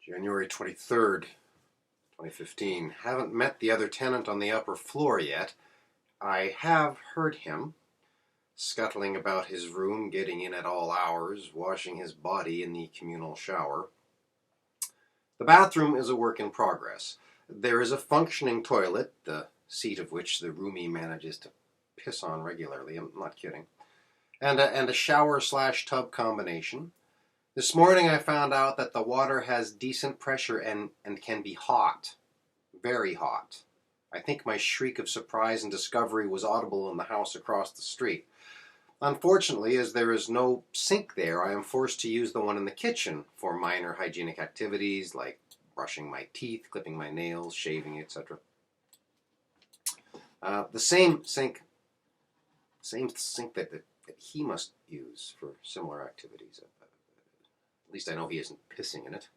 January 23rd, 2015. Haven't met the other tenant on the upper floor yet. I have heard him scuttling about his room, getting in at all hours, washing his body in the communal shower. The bathroom is a work in progress. There is a functioning toilet, the seat of which the roomie manages to piss on regularly. I'm not kidding. And a shower/tub combination. This morning I found out that the water has decent pressure and can be hot. Very hot. I think my shriek of surprise and discovery was audible in the house across the street. Unfortunately, as there is no sink there, I am forced to use the one in the kitchen for minor hygienic activities like brushing my teeth, clipping my nails, shaving, etc. The same sink that he must use for similar activities. At least I know he isn't pissing in it.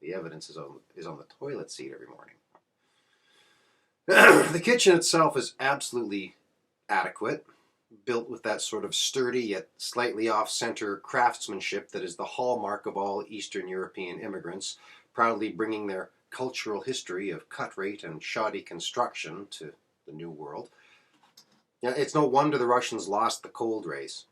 The evidence is on the toilet seat every morning. The kitchen itself is absolutely adequate, built with that sort of sturdy yet slightly off-center craftsmanship that is the hallmark of all Eastern European immigrants, proudly bringing their cultural history of cut rate and shoddy construction to the New World. It's no wonder the Russians lost the cold race.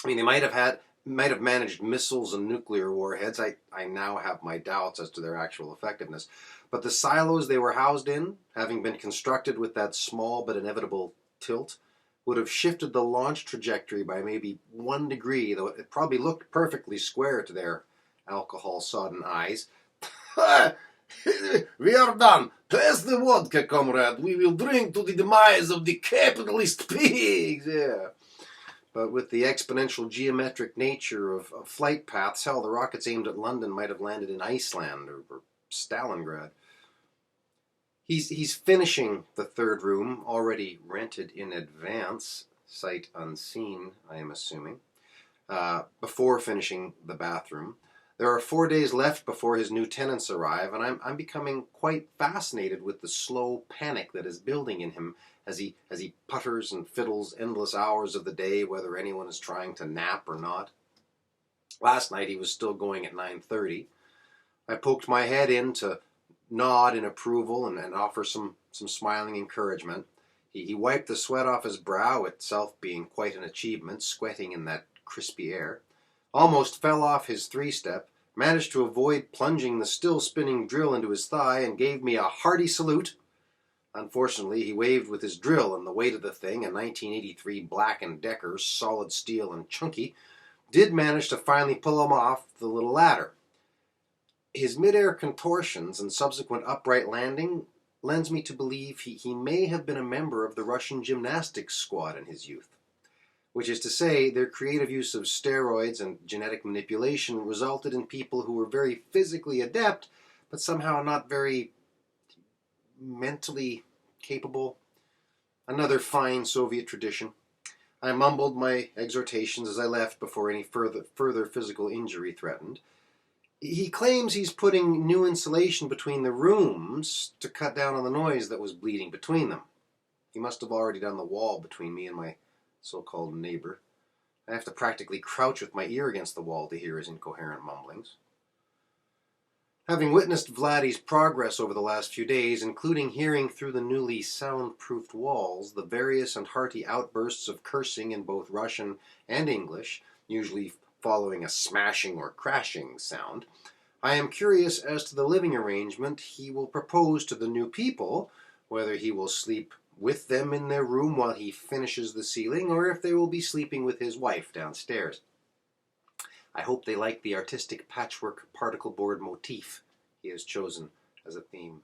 I mean, they might have managed missiles and nuclear warheads. I now have my doubts as to their actual effectiveness. But the silos they were housed in, having been constructed with that small but inevitable tilt, would have shifted the launch trajectory by maybe 1 degree, though it probably looked perfectly square to their alcohol-sodden eyes. We are done. Pass the vodka, comrade. We will drink to the demise of the capitalist pigs. Yeah. But with the exponential geometric nature of flight paths, hell, the rockets aimed at London might have landed in Iceland or Stalingrad. He's finishing the third room, already rented in advance, sight unseen, I am assuming, before finishing the bathroom. There are 4 days left before his new tenants arrive, and I'm becoming quite fascinated with the slow panic that is building in him as he putters and fiddles endless hours of the day, whether anyone is trying to nap or not. Last night he was still going at 9:30. I poked my head in to nod in approval and offer some smiling encouragement. He wiped the sweat off his brow, itself being quite an achievement, sweating in that crispy air. Almost fell off his three-step, managed to avoid plunging the still-spinning drill into his thigh, and gave me a hearty salute. Unfortunately, he waved with his drill, and the weight of the thing, a 1983 Black & Decker, solid steel and chunky, did manage to finally pull him off the little ladder. His mid-air contortions and subsequent upright landing lends me to believe he may have been a member of the Russian gymnastics squad in his youth. Which is to say, their creative use of steroids and genetic manipulation resulted in people who were very physically adept, but somehow not very mentally capable. Another fine Soviet tradition. I mumbled my exhortations as I left before any further physical injury threatened. He claims he's putting new insulation between the rooms to cut down on the noise that was bleeding between them. He must have already done the wall between me and my so-called neighbor. I have to practically crouch with my ear against the wall to hear his incoherent mumblings. Having witnessed Vladdy's progress over the last few days, including hearing through the newly soundproofed walls the various and hearty outbursts of cursing in both Russian and English, usually following a smashing or crashing sound, I am curious as to the living arrangement he will propose to the new people, whether he will sleep with them in their room while he finishes the ceiling, or if they will be sleeping with his wife downstairs. I hope they like the artistic patchwork particle board motif he has chosen as a theme.